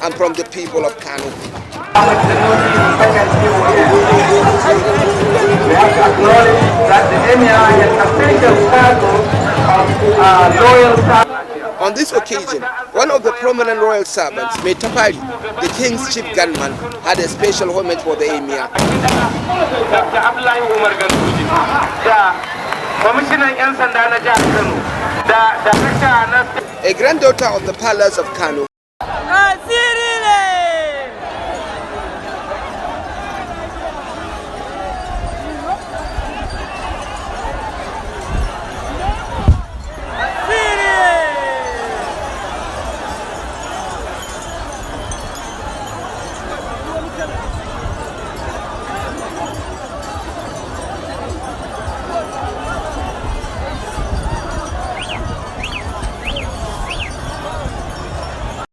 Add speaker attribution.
Speaker 1: and from the people of Kano.
Speaker 2: We have to acknowledge that the Emir has a special cargo of loyal servants.
Speaker 1: On this occasion, one of the prominent royal servants, Metapari, the king's chief gunman, had a special homage for the Emir. A granddaughter of the palace of Kano,